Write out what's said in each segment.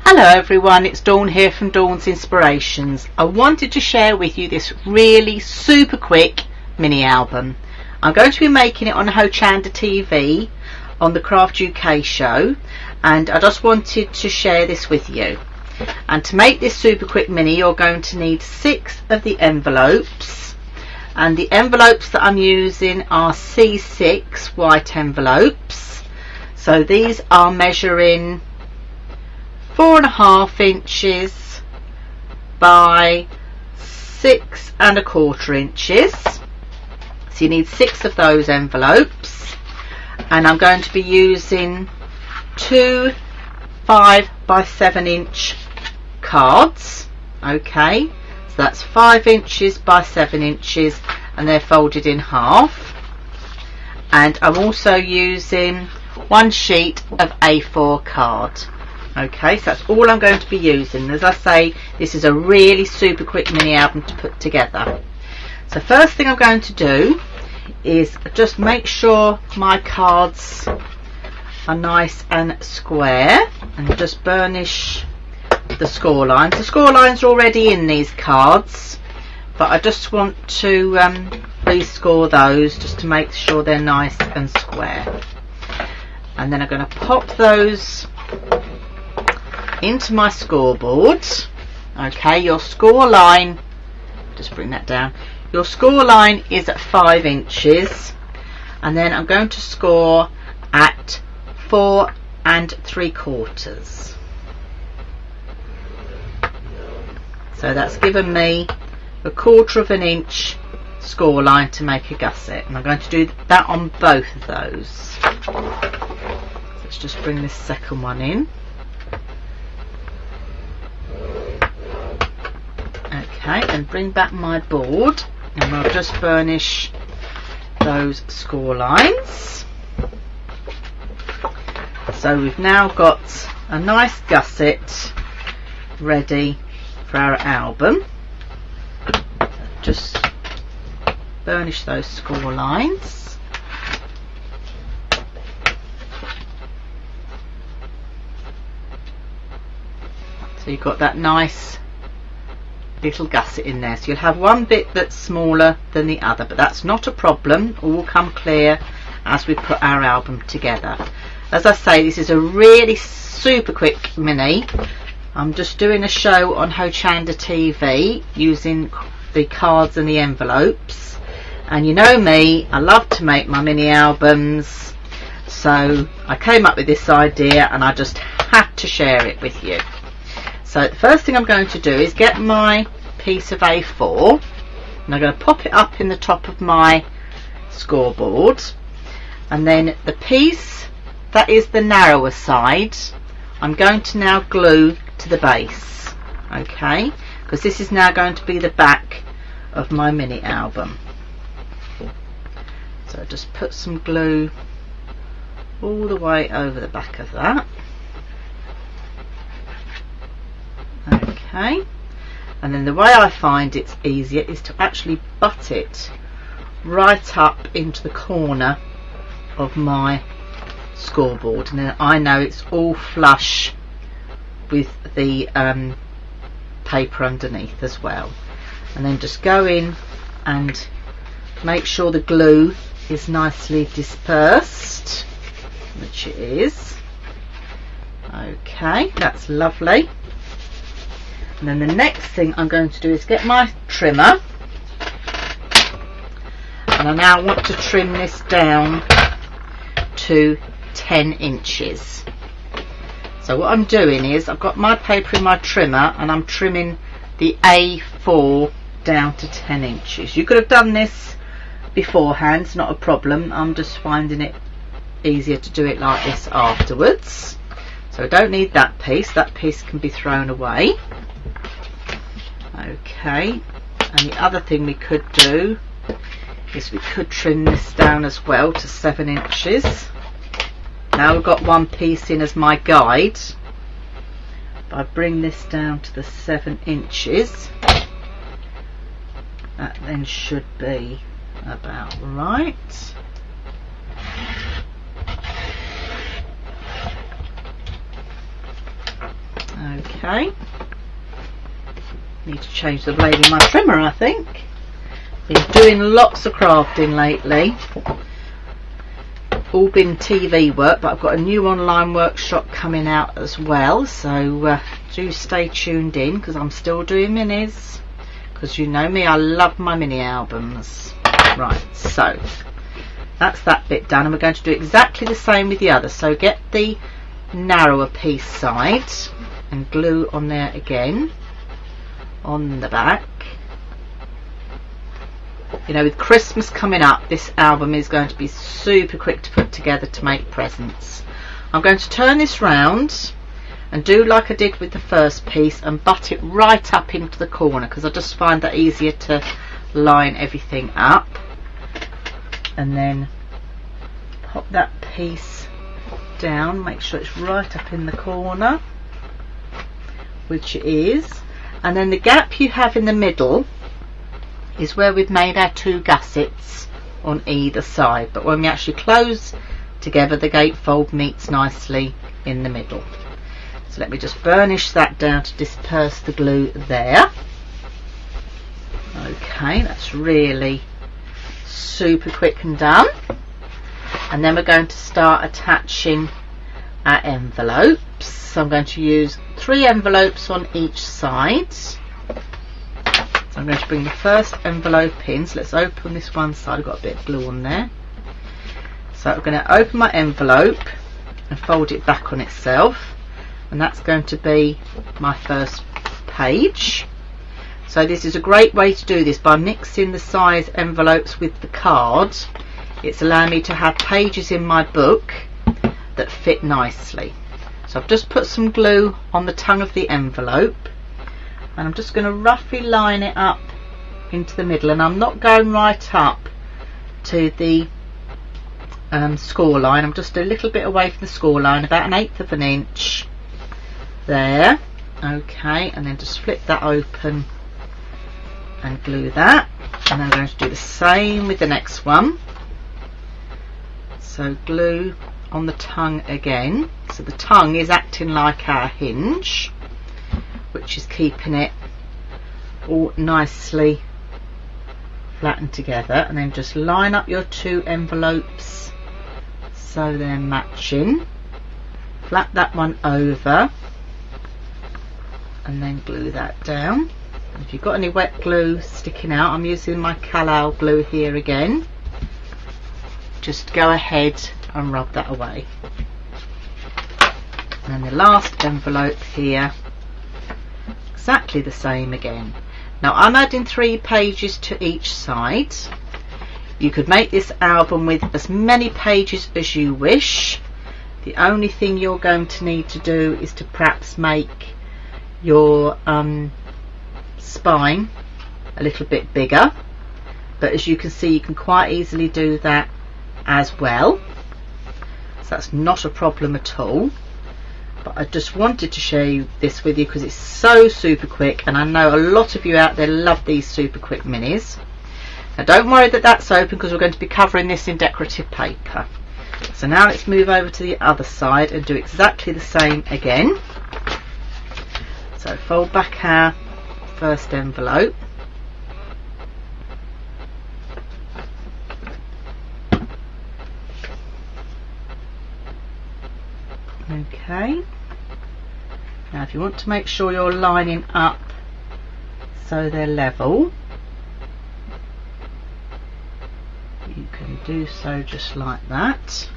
Hello everyone, it's Dawn here from Dawn's Inspirations. I wanted to share with you this really super quick mini album. I'm going to be making it on Hochanda TV on the Craft UK show, and I just wanted to share this with you. And to make this super quick mini, you're going to need 6 of the envelopes, and the envelopes that I'm using are C6 white envelopes. So these are measuring 4.5 inches by 6.25 inches. So you need 6 of those envelopes, and I'm going to be using 2 5 by 7 inch cards. Okay, so that's 5 inches by 7 inches, and they're folded in half. And I'm also using 1 sheet of A4 card. Okay, so that's all I'm going to be using. As I say, this is a really super quick mini album to put together. So first thing I'm going to do is just make sure my cards are nice and square, and just burnish the score lines. The score lines are already in these cards, but I just want to rescore those just to make sure they're nice and square. And then I'm going to pop those into my scoreboard. Okay, your score line, just bring that down, your score line is at 5 inches, and then I'm going to score at 4 3/4. So that's given me 1/4 inch score line to make a gusset, and I'm going to do that on both of those. Let's just bring this second one in. Okay, and bring back my board, and I'll just burnish those score lines. So we've now got a nice gusset ready for our album. Just burnish those score lines. So you've got that nice little gusset in there. So you'll have one bit that's smaller than the other, but that's not a problem. All will come clear as we put our album together. As I say, this is a really super quick mini. I'm just doing a show on Hochanda TV using the cards and the envelopes, and you know me, I love to make my mini albums, so I came up with this idea and I just had to share it with you. So the first thing I'm going to do is get my piece of A4, and I'm going to pop it up in the top of my scoreboard, and then the piece that is the narrower side I'm going to now glue to the base. Okay, because this is now going to be the back of my mini album. So just put some glue all the way over the back of that. Okay, and then the way I find it's easier is to actually butt it right up into the corner of my scoreboard, and then I know it's all flush with the paper underneath as well. And then just go in and make sure the glue is nicely dispersed, which it is. Okay, that's lovely. And then the next thing I'm going to do is get my trimmer, and I now want to trim this down to 10 inches. So what I'm doing is I've got my paper in my trimmer, and I'm trimming the A4 down to 10 inches. You could have done this beforehand, it's not a problem. I'm just finding it easier to do it like this afterwards. So I don't need that piece can be thrown away. Okay, and the other thing we could do is we could trim this down as well to 7 inches. Now we've got one piece in as my guide. If I bring this down to the 7 inches, that then should be about right. Okay, need to change the blade in my trimmer, I think. Been doing lots of crafting lately, all been TV work, but I've got a new online workshop coming out as well, so do stay tuned in, because I'm still doing minis, because you know me, I love my mini albums. Right, so that's that bit done, and we're going to do exactly the same with the other. So get the narrower piece side and glue on there again on the back. You know, with Christmas coming up, this album is going to be super quick to put together to make presents. I'm going to turn this round and do like I did with the first piece and butt it right up into the corner, because I just find that easier to line everything up. And then pop that piece down, make sure it's right up in the corner, which it is. And then the gap you have in the middle is where we've made our 2 gussets on either side, but when we actually close together, the gatefold meets nicely in the middle. So let me just burnish that down to disperse the glue there. Okay, that's really super quick and done. And then we're going to start attaching our envelopes. So I'm going to use 3 envelopes on each side. So I'm going to bring the first envelope in. So let's open this one side. I've got a bit of glue on there. So I'm going to open my envelope and fold it back on itself, and that's going to be my first page. So this is a great way to do this by mixing the size envelopes with the cards. It's allowing me to have pages in my book that fit nicely. So I've just put some glue on the tongue of the envelope, and I'm just going to roughly line it up into the middle, and I'm not going right up to the score line. I'm just a little bit away from the score line, about 1/8 of an inch there. Okay, and then just flip that open and glue that, and then I'm going to do the same with the next one. So glue on the tongue again. So the tongue is acting like our hinge, which is keeping it all nicely flattened together, and then just line up your 2 envelopes so they're matching. Flap that one over and then glue that down. If you've got any wet glue sticking out, I'm using my Cal glue here again. Just go ahead and rub that away. And then the last envelope here, exactly the same again. Now I'm adding 3 pages to each side. You could make this album with as many pages as you wish. The only thing you're going to need to do is to perhaps make your spine a little bit bigger, but as you can see, you can quite easily do that as well, so that's not a problem at all. But I just wanted to share this with you because it's so super quick, and I know a lot of you out there love these super quick minis. Now don't worry that that's open, because we're going to be covering this in decorative paper. So now let's move over to the other side and do exactly the same again. So fold back our first envelope, okay. Now if you want to make sure you're lining up so they're level, you can do so just like that.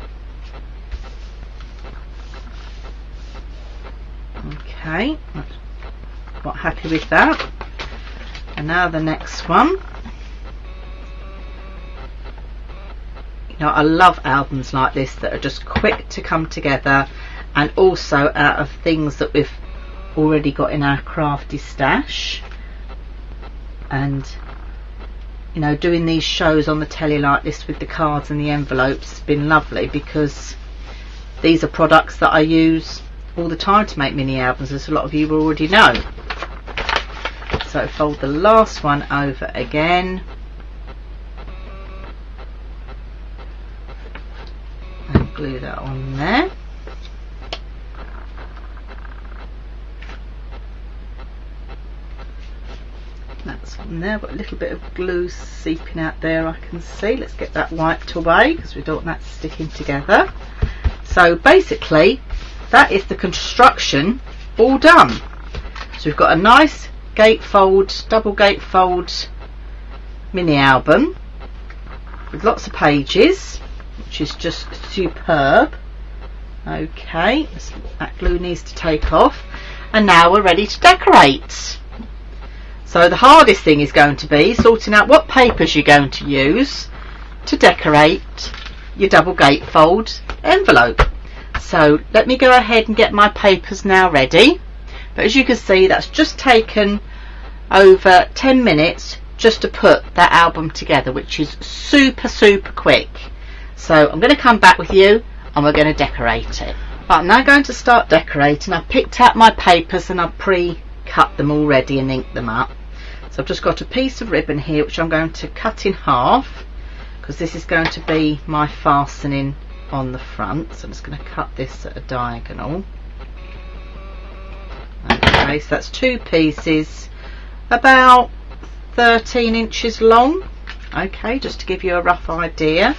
Okay, quite happy with that. And now the next one. You know, I love albums like this that are just quick to come together, and also out of things that we've already got in our crafty stash. And you know, doing these shows on the telly like this with the cards and the envelopes has been lovely, because these are products that I use all the time to make mini albums, as a lot of you already know. So fold the last one over again and glue that on there. That's on there. Got a little bit of glue seeping out there, I can see. Let's get that wiped away because we don't want that sticking together. So basically that is the construction all done. So we've got a nice gatefold, double gatefold mini album with lots of pages, which is just superb. Okay, that glue needs to take off, and now we're ready to decorate. So the hardest thing is going to be sorting out what papers you're going to use to decorate your double gatefold envelope. So let me go ahead and get my papers now ready. But as you can see, that's just taken over 10 minutes just to put that album together, which is super quick. So I'm going to come back with you and we're going to decorate it. Right, I'm now going to start decorating. I've picked out my papers and I've pre-cut them already and inked them up. So I've just got a piece of ribbon here which I'm going to cut in half because this is going to be my fastening on the front. So I'm just going to cut this at a diagonal. Okay, so that's two pieces about 13 inches long. Okay, just to give you a rough idea.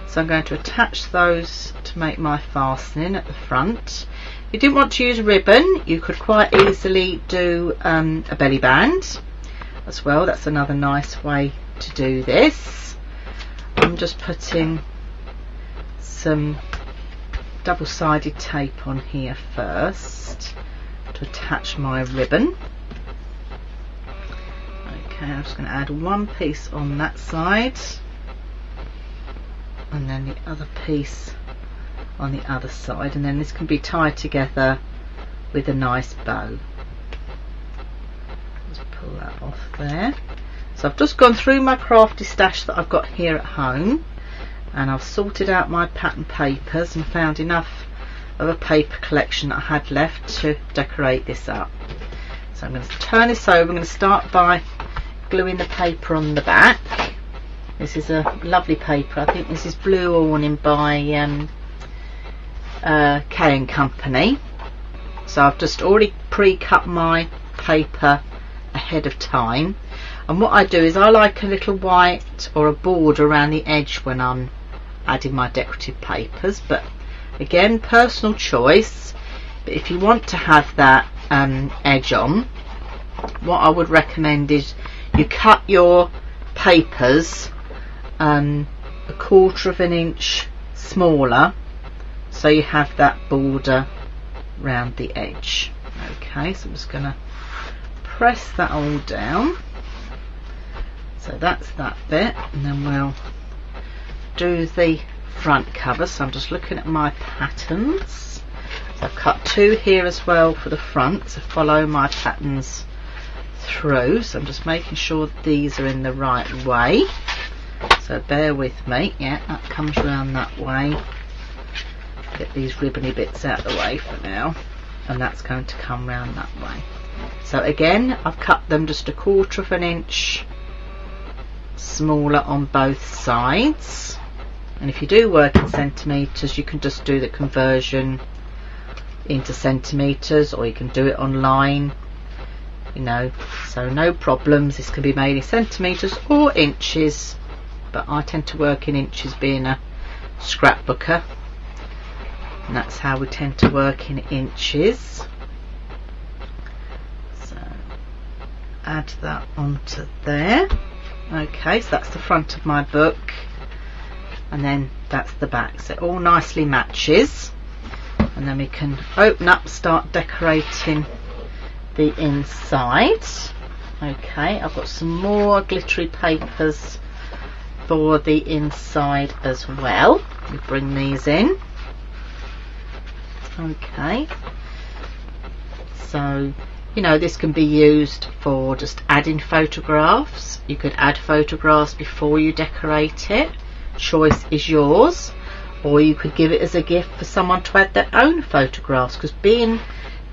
So I'm going to attach those to make my fastening at the front. If you didn't want to use ribbon, you could quite easily do a belly band as well. That's another nice way to do this. I'm just putting some double-sided tape on here first to attach my ribbon. Okay, I'm just going to add one piece on that side and then the other piece on the other side, and then this can be tied together with a nice bow. Just pull that off there. So I've just gone through my crafty stash that I've got here at home, and I've sorted out my pattern papers and found enough of a paper collection that I had left to decorate this up. So I'm going to turn this over. I'm going to start by gluing the paper on the back. This is a lovely paper. I think this is Blue Awning by K & Company. So I've just already pre-cut my paper ahead of time, and what I do is I like a little white or a border around the edge when I'm adding my decorative papers, but again, personal choice. But if you want to have that edge on, what I would recommend is you cut your papers a 1/4 of an inch smaller, so you have that border round the edge. Okay, so I'm just going to press that all down. So that's that bit, and then we'll do the front cover. So I'm just looking at my patterns. So I've cut two here as well for the front to follow my patterns through. So I'm just making sure these are in the right way. So bear with me. Yeah, that comes round that way. Get these ribbony bits out of the way for now, and that's going to come round that way. So again, I've cut them just a 1/4 of an inch smaller on both sides. And if you do work in centimetres, you can just do the conversion into centimetres, or you can do it online, you know, so no problems. This can be made in centimetres or inches, but I tend to work in inches being a scrapbooker, and that's how we tend to work in inches. So add that onto there. Okay, so that's the front of my book, and then that's the back, so it all nicely matches. And then we can open up, start decorating the inside. Okay, I've got some more glittery papers for the inside as well. We bring these in. Okay, so you know, this can be used for just adding photographs. You could add photographs before you decorate it. Choice is yours. Or you could give it as a gift for someone to add their own photographs, because being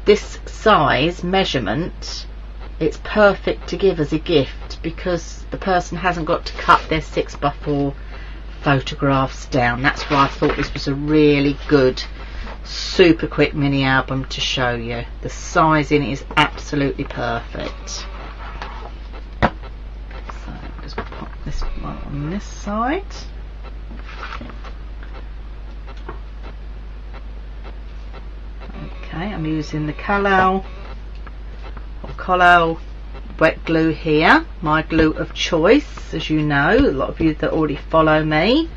this size measurement, it's perfect to give as a gift, because the person hasn't got to cut their 6x4 photographs down. That's why I thought this was a really good, super quick mini album to show you. The sizing is absolutely perfect. this one on this side. Okay, I'm using the Collal wet glue here, my glue of choice, as you know, a lot of you that already follow me.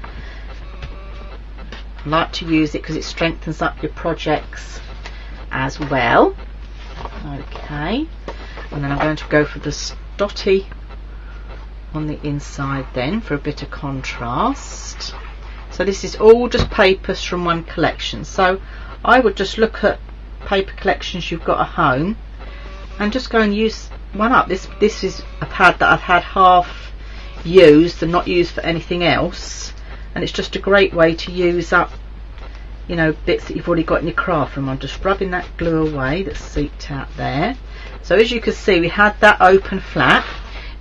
I like to use it because it strengthens up your projects as well. Okay, and then I'm going to go for the Stotty on the inside then for a bit of contrast. So this is all just papers from one collection, so I would just look at paper collections you've got at home and just go and use one up. This is a pad that I've had half used and not used for anything else, and it's just a great way to use up, you know, bits that you've already got in your craft room. I'm just rubbing that glue away that's seeped out there. So as you can see, we had that open flap.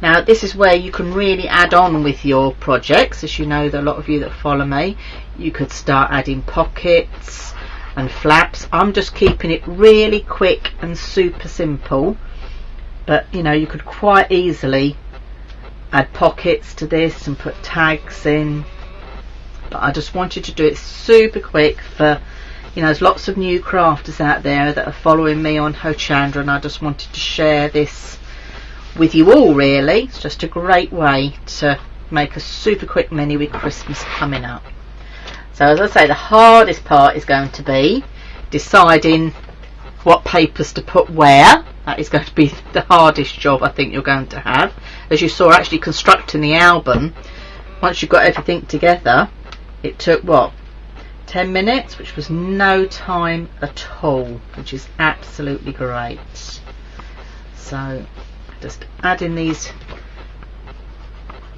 Now this is where you can really add on with your projects. As you know, that a lot of you that follow me, you could start adding pockets and flaps. I'm just keeping it really quick and super simple, but you know, you could quite easily add pockets to this and put tags in, but I just wanted to do it super quick for, you know, there's lots of new crafters out there that are following me on Hochandra, and I just wanted to share this with you all. Really, it's just a great way to make a super quick mini with Christmas coming up. So as I say, the hardest part is going to be deciding what papers to put where. That is going to be the hardest job I think you're going to have. As you saw, actually constructing the album, once you've got everything together, it took what, 10 minutes, which was no time at all, which is absolutely great. So just adding these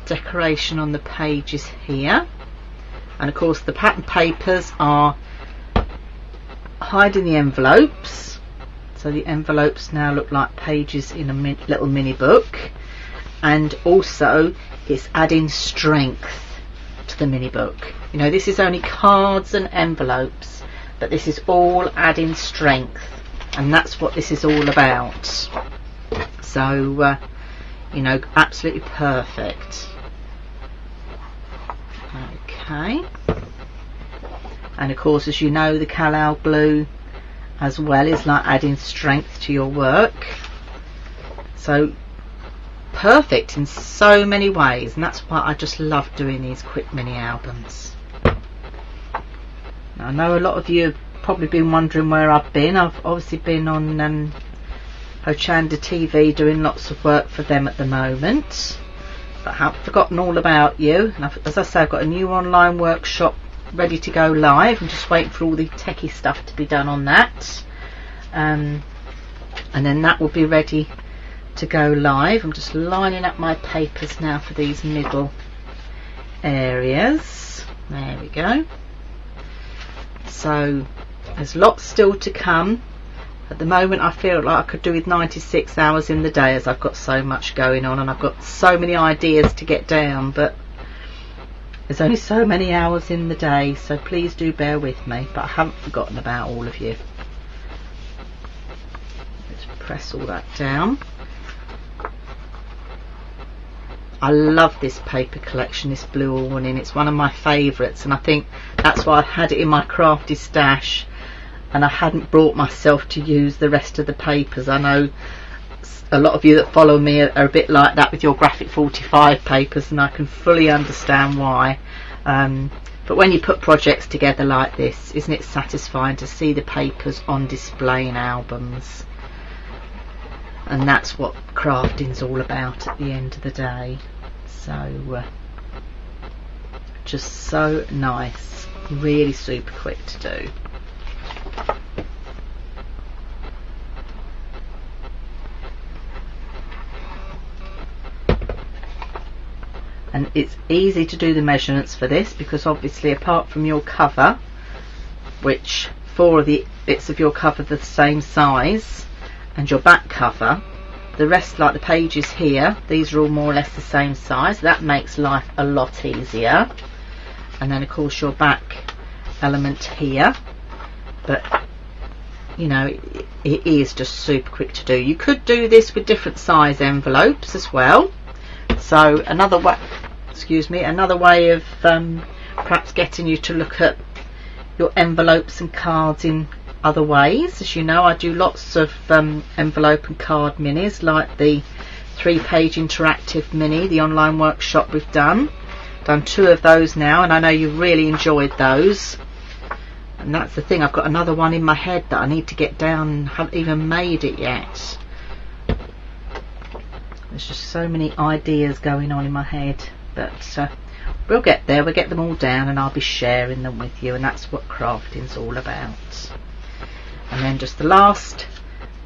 decoration on the pages here, and of course the pattern papers are hiding the envelopes, so the envelopes now look like pages in a little mini book, and also it's adding strength to the mini book. You know, this is only cards and envelopes, but this is all adding strength, and that's what this is all about. So you know, absolutely perfect. Okay, and of course, as you know, the Collal glue as well is like adding strength to your work. So perfect in so many ways, and that's why I just love doing these quick mini albums. Now, I know a lot of you have probably been wondering where I've been. I've obviously been on Hochandra TV doing lots of work for them at the moment, but I haven't forgotten all about you. And as I say, I've got a new online workshop ready to go live. I'm just waiting for all the techie stuff to be done on that, and then that will be ready to go live. I'm just lining up my papers now for these middle areas. There we go. So there's lots still to come. At the moment I feel like I could do with 96 hours in the day, as I've got so much going on and I've got so many ideas to get down, but there's only so many hours in the day, so please do bear with me. But I haven't forgotten about all of you. Let's press all that down. I love this paper collection, this blue awning. It's one of my favourites, and I think that's why I had it in my crafty stash, and I hadn't brought myself to use the rest of the papers. I know a lot of you that follow me are a bit like that with your graphic 45 papers, and I can fully understand why. But when you put projects together like this, isn't it satisfying to see the papers on display in albums? And that's what crafting's all about at the end of the day. So just so nice, really super quick to do. And it's easy to do the measurements for this, because obviously apart from your cover, which 4 of the bits of your cover are the same size, and your back cover, the rest, like the pages here, these are all more or less the same size. That makes life a lot easier. And then of course your back element here, but you know, it is just super quick to do. You could do this with different size envelopes as well. So another way, excuse me, another way of perhaps getting you to look at your envelopes and cards in other ways. As you know, I do lots of envelope and card minis, like the 3-page interactive mini, the online workshop we've done 2 of those now, and I know you really enjoyed those. And that's the thing, I've got another one in my head that I need to get down and haven't even made it yet. There's just so many ideas going on in my head, but we'll get there. We'll get them all down and I'll be sharing them with you, and that's what crafting's all about. And then just the last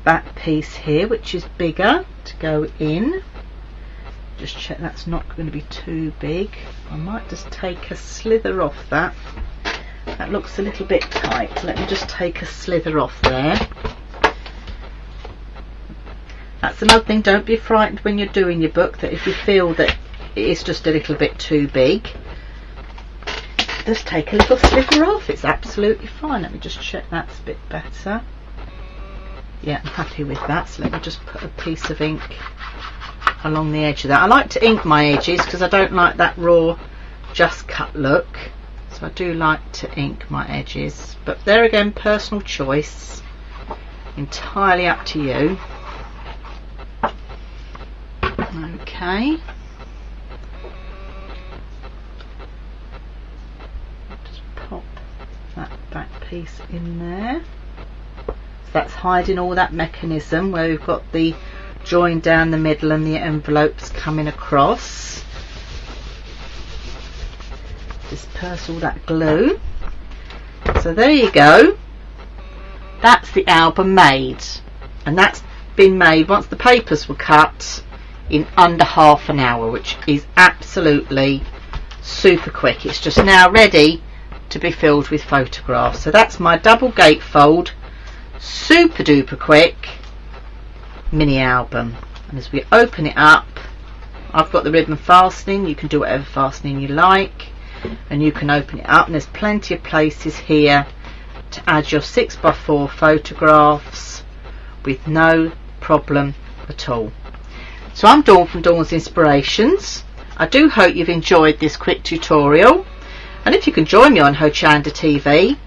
back piece here, which is bigger, to go in. Just check that's not going to be too big. I might just take a slither off that. That looks a little bit tight. Let me just take a slither off there. That's another thing, don't be frightened when you're doing your book, that if you feel that it is just a little bit too big, just take a little slither off. It's absolutely fine. Let me just check that's a bit better. Yeah, I'm happy with that. So let me just put a piece of ink along the edge of that. I like to ink my edges because I don't like that raw just cut look. So I do like to ink my edges, but there again, personal choice, entirely up to you. Okay, just pop that back piece in there. So that's hiding all that mechanism where we've got the join down the middle and the envelopes coming across. Disperse all that glue. So there you go, that's the album made, and that's been made once the papers were cut in under half an hour, which is absolutely super quick. It's just now ready to be filled with photographs. So that's my double gatefold, super duper quick mini album. And as we open it up, I've got the ribbon fastening. You can do whatever fastening you like, and you can open it up, and there's plenty of places here to add your 6x4 photographs with no problem at all. So I'm Dawn from Dawn's Inspirations. I do hope you've enjoyed this quick tutorial, and if you can join me on Hochanda TV,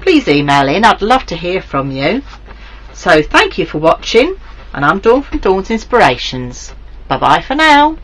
please email in. I'd love to hear from you. So thank you for watching, and I'm Dawn from Dawn's Inspirations. Bye bye for now.